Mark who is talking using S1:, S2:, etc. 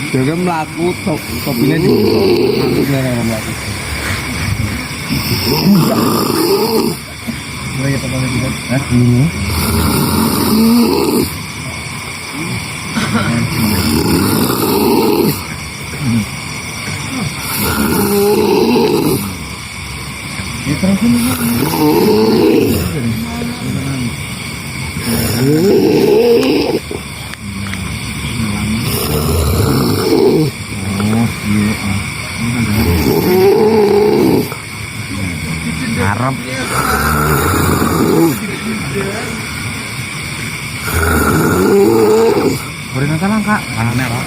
S1: Dia melaku topinya di aku yang melaku. Mulai kita pakai juga. Harap beri masalah kak, aneh lah.